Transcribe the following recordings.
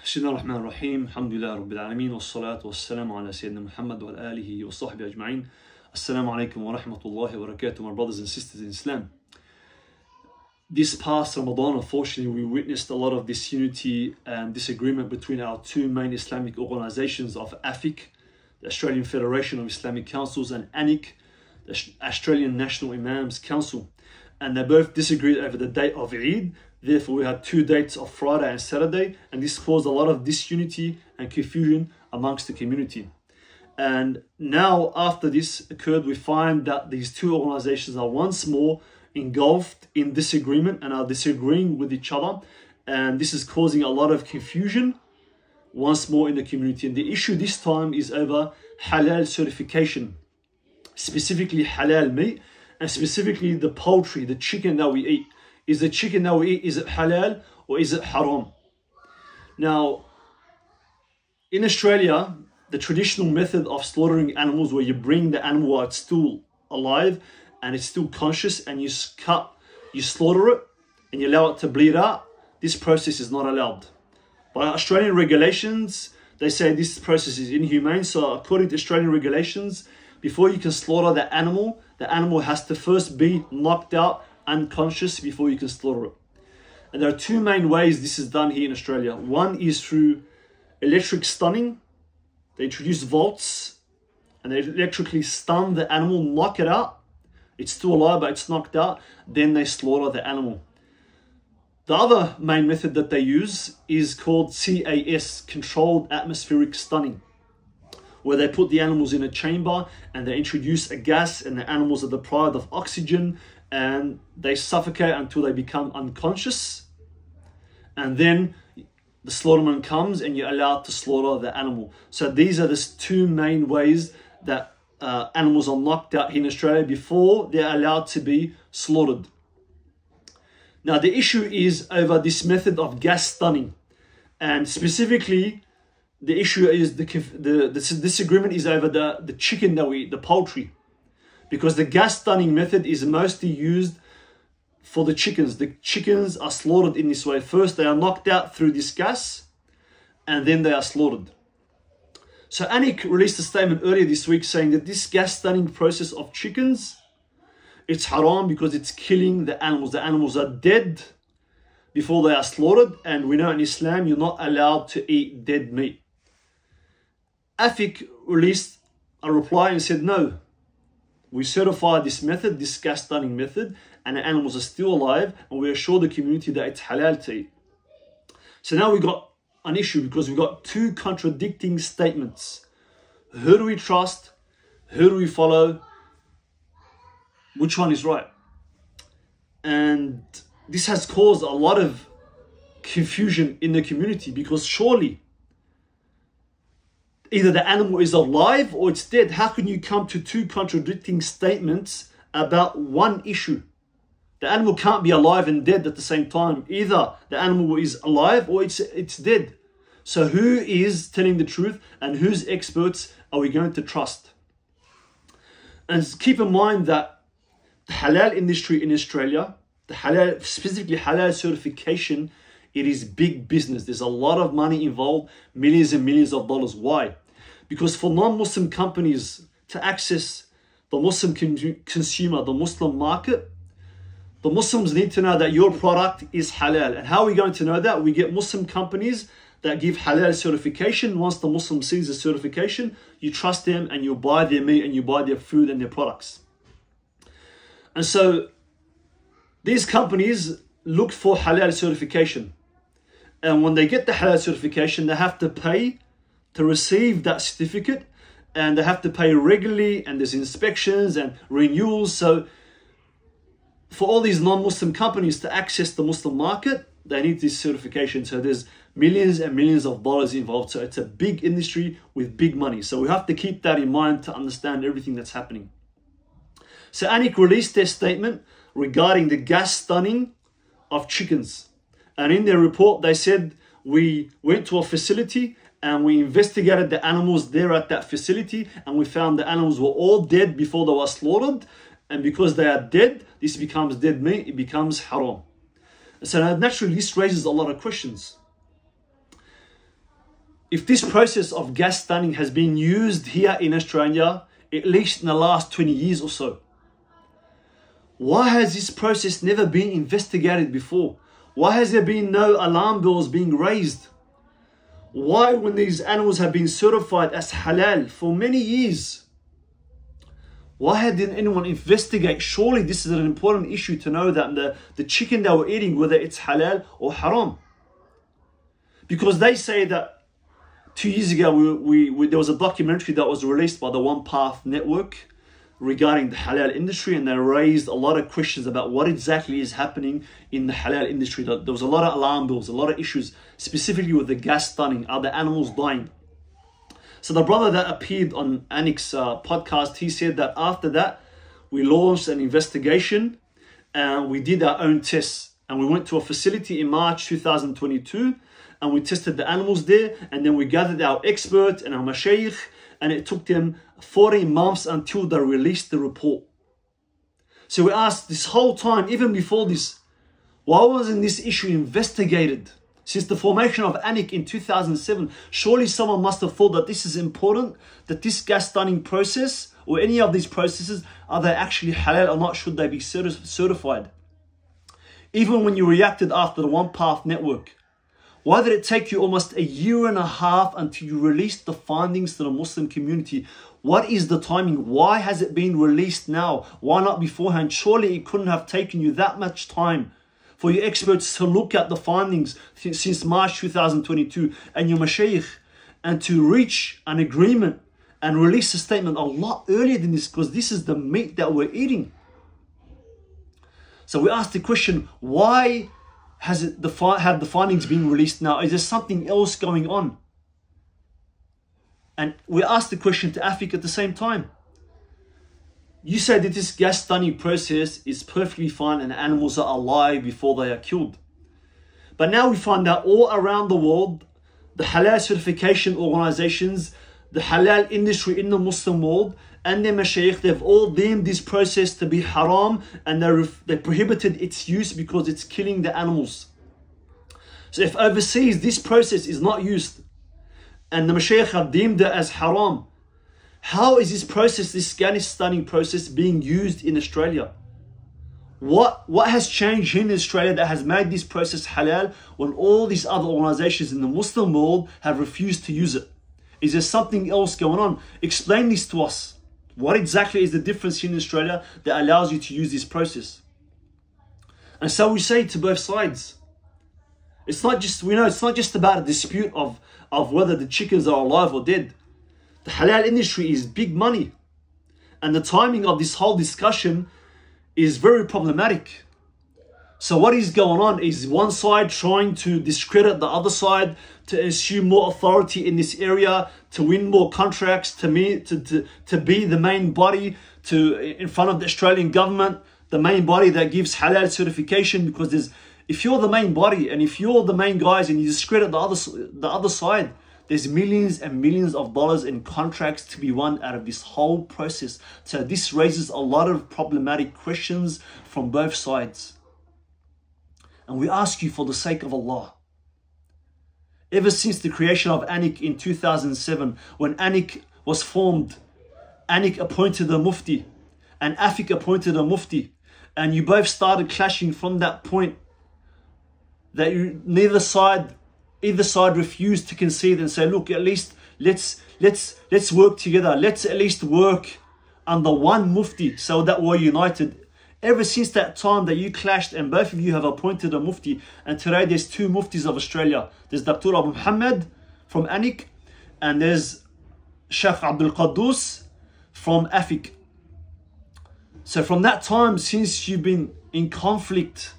بسم الله الرحمن الرحيم الحمد لله رب العالمين والصلاة والسلام على سيدنا محمد وعلى آله وصحبه أجمعين. Assalamu alaikum wa rahmatullahi wa barakatuh, my brothers and sisters in Islam. This past Ramadan, unfortunately, we witnessed a lot of disunity and disagreement between our two main Islamic organizations of AFIC, the Australian Federation of Islamic Councils, and ANIC, the Australian National Imams Council. And they both disagreed over the date of Eid. Therefore, we had two dates of Friday and Saturday, and this caused a lot of disunity and confusion amongst the community. And now, after this occurred, we find that these two organizations are once more engulfed in disagreement and are disagreeing with each other. And this is causing a lot of confusion once more in the community. And the issue this time is over halal certification, specifically halal meat, and specifically the poultry, the chicken that we eat. Is the chicken that we eat, is it halal or is it haram? Now, in Australia, the traditional method of slaughtering animals, where you bring the animal while it's still alive and it's still conscious, and you slaughter it and you allow it to bleed out, this process is not allowed. By Australian regulations, they say this process is inhumane. So according to Australian regulations, before you can slaughter the animal has to first be knocked out unconscious before you can slaughter it. And there are two main ways this is done here in Australia. One is through electric stunning. They introduce volts and they electrically stun the animal, knock it out. It's still alive, but it's knocked out. Then they slaughter the animal. The other main method that they use is called CAS, controlled atmospheric stunning, where they put the animals in a chamber and they introduce a gas, and the animals are deprived of oxygen and they suffocate until they become unconscious. And then the slaughterman comes and you're allowed to slaughter the animal. So these are the two main ways that animals are knocked out here in Australia before they're allowed to be slaughtered. Now the issue is over this method of gas stunning, and specifically the issue is the disagreement is over the chicken that we eat, the poultry, because the gas stunning method is mostly used for the chickens. The chickens are slaughtered in this way. First, they are knocked out through this gas, and then they are slaughtered. So ANIC released a statement earlier this week saying that this gas stunning process of chickens, it's haram because it's killing the animals. The animals are dead before they are slaughtered, and we know in Islam you're not allowed to eat dead meat. AFIC released a reply and said, no, we certify this method, this gas stunning method, and the animals are still alive, and we assure the community that it's halal to eat. So now we got an issue because we got two contradicting statements. Who do we trust? Who do we follow? Which one is right? And this has caused a lot of confusion in the community, because surely either the animal is alive or it's dead. How can you come to two contradicting statements about one issue? The animal can't be alive and dead at the same time. Either the animal is alive or it's dead. So who is telling the truth, and whose experts are we going to trust? And keep in mind that the halal industry in Australia, the halal, specifically halal certification, it is big business. There's a lot of money involved, millions and millions of dollars. Why? Because for non-Muslim companies to access the Muslim consumer, the Muslim market, the Muslims need to know that your product is halal. And how are we going to know that? We get Muslim companies that give halal certification. Once the Muslim sees the certification, you trust them and you buy their meat and you buy their food and their products. And so these companies look for halal certification. And when they get the halal certification, they have to pay to receive that certificate, and they have to pay regularly, and there's inspections and renewals. So for all these non-Muslim companies to access the Muslim market, they need this certification. So there's millions and millions of dollars involved. So it's a big industry with big money. So we have to keep that in mind to understand everything that's happening. So ANIC released their statement regarding the gas stunning of chickens. And in their report, they said, we went to a facility and we investigated the animals there at that facility, and we found the animals were all dead before they were slaughtered. And because they are dead, this becomes dead meat, it becomes haram. So naturally, this raises a lot of questions. if this process of gas stunning has been used here in Australia, at least in the last 20 years or so, why has this process never been investigated before? Why has there been no alarm bells being raised? Why, when these animals have been certified as halal for many years, why didn't anyone investigate? Surely this is an important issue to know that the chicken they were eating, whether it's halal or haram. Because they say that 2 years ago, there was a documentary that was released by the One Path Network regarding the halal industry, and they raised a lot of questions about what exactly is happening in the halal industry. There was a lot of alarm bells, a lot of issues, specifically with the gas stunning. Are the animals dying? So the brother that appeared on Anik's podcast, he said that after that, we launched an investigation and we did our own tests. And we went to a facility in March 2022 and we tested the animals there. And then we gathered our experts and our mashayikh, and it took them 14 months until they released the report. So we asked this whole time, even before this, why wasn't this issue investigated? Since the formation of Anik in 2007, surely someone must have thought that this is important, that this gas stunning process or any of these processes, are they actually halal or not? Should they be certified? Even when you reacted after the One Path Network, why did it take you almost a year and a half until you released the findings to the Muslim community? What is the timing? Why has it been released now? Why not beforehand? Surely it couldn't have taken you that much time for your experts to look at the findings since March 2022 and your mashayikh, and to reach an agreement and release a statement a lot earlier than this, because this is the meat that we're eating. So we asked the question, why have the findings been released now? Is there something else going on? And we asked the question to Afik at the same time. You say that this gas stunning process is perfectly fine and animals are alive before they are killed. But now we find out all around the world, the halal certification organizations, the halal industry in the Muslim world, and their mashayikh, they've all deemed this process to be haram, and they prohibited its use because it's killing the animals. So if overseas this process is not used, and the mashayikh have deemed it as haram, how is this process, this gas stunning process, being used in Australia? What has changed in Australia that has made this process halal when all these other organizations in the Muslim world have refused to use it? Is there something else going on? Explain this to us. What exactly is the difference in Australia that allows you to use this process? And so we say to both sides, it's not just, we know it's not just about a dispute of whether the chickens are alive or dead. The halal industry is big money. And the timing of this whole discussion is very problematic. So what is going on is one side trying to discredit the other side, to assume more authority in this area, to win more contracts, to be the main body in front of the Australian government, the main body that gives halal certification. Because if you're the main body and if you're the main guys and you discredit the other side, there's millions and millions of dollars in contracts to be won out of this whole process. So this raises a lot of problematic questions from both sides. And we ask you, for the sake of Allah, ever since the creation of Anik in 2007, when Anik was formed, Anik appointed a mufti and Afik appointed a mufti, and you both started clashing from that point, that either side refused to concede and say, look, at least let's work together. Let's at least work under one mufti so that we're united. Ever since that time that you clashed and both of you have appointed a mufti, and today there's two muftis of Australia. There's Dr. Abu Muhammad from Anik and there's Sheikh Abdul Qaddus from Afik. So from that time, since you've been in conflict,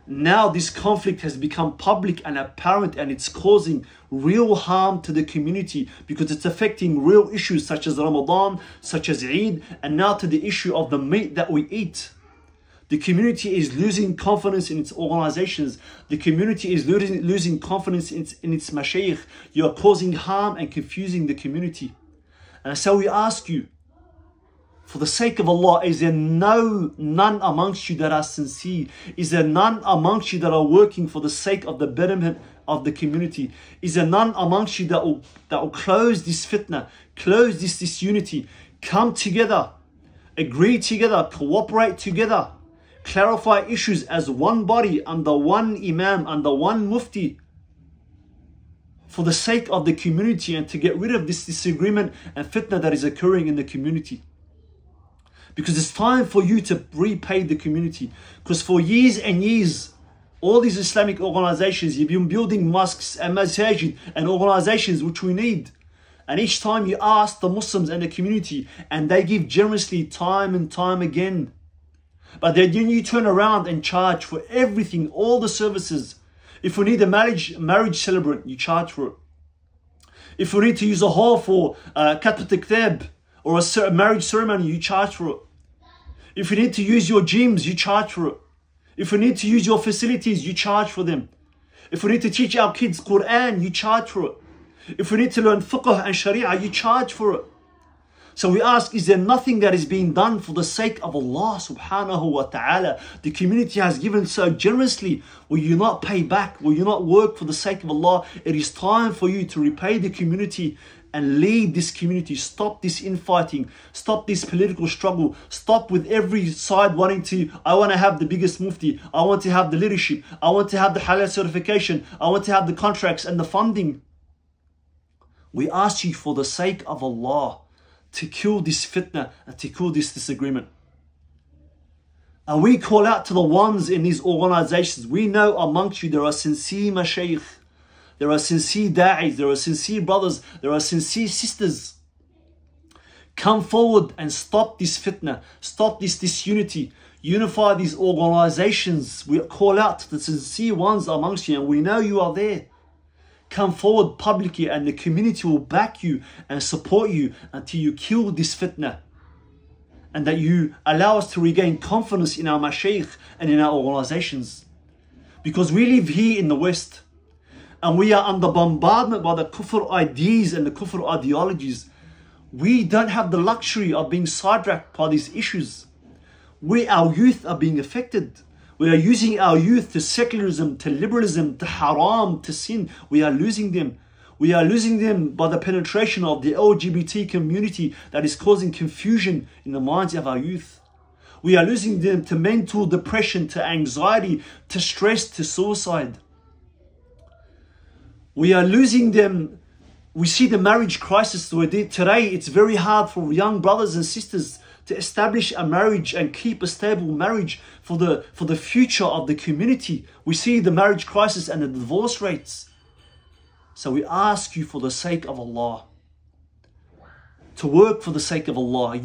now this conflict has become public and apparent, and it's causing real harm to the community because it's affecting real issues such as Ramadan, such as Eid, and now to the issue of the meat that we eat. The community is losing confidence in its organizations. The community is losing confidence in its mashayikh. You are causing harm and confusing the community. And so we ask you, for the sake of Allah, is there none amongst you that are sincere? Is there none amongst you that are working for the sake of the betterment of the community? Is there none amongst you that will close this fitna, close this disunity, come together, agree together, cooperate together, clarify issues as one body, under one imam, under one mufti, for the sake of the community, and to get rid of this disagreement and fitna that is occurring in the community? Because it's time for you to repay the community. Because for years and years, all these Islamic organizations, you've been building mosques and masajid and organizations which we need. And each time you ask the Muslims and the community, and they give generously time and time again. But then you turn around and charge for everything, all the services. If we need a marriage celebrant, you charge for it. If we need to use a hall for katbat al-kitab or a marriage ceremony, you charge for it. If you need to use your gyms, you charge for it. If we need to use your facilities, you charge for them. If we need to teach our kids Quran, you charge for it. If we need to learn fiqh and sharia, you charge for it. So we ask, is there nothing that is being done for the sake of Allah subhanahu wa ta'ala? The community has given so generously. Will you not pay back? Will you not work for the sake of Allah? It is time for you to repay the community and lead this community. Stop this infighting. Stop this political struggle. Stop with every side wanting to, I want to have the biggest mufti. I want to have the leadership. I want to have the halal certification. I want to have the contracts and the funding. We ask you for the sake of Allah to kill this fitna and to kill this disagreement. And we call out to the ones in these organizations. We know amongst you there are sincere mashayikh, there are sincere da'is, there are sincere brothers, there are sincere sisters. Come forward and stop this fitna, stop this disunity, unify these organizations. We call out to the sincere ones amongst you, and we know you are there. Come forward publicly, and the community will back you and support you until you kill this fitna, and that you allow us to regain confidence in our mashayikh and in our organizations. Because we live here in the West, and we are under bombardment by the kufr ideas and the kufr ideologies. We don't have the luxury of being sidetracked by these issues. Our youth are being affected. We are using our youth to secularism, to liberalism, to haram, to sin. We are losing them. We are losing them by the penetration of the LGBT community that is causing confusion in the minds of our youth. We are losing them to mental depression, to anxiety, to stress, to suicide. We are losing them. We see the marriage crisis today. It's very hard for young brothers and sisters to establish a marriage and keep a stable marriage for the future of the community. We see the marriage crisis and the divorce rates. So we ask you for the sake of Allah, to work for the sake of Allah.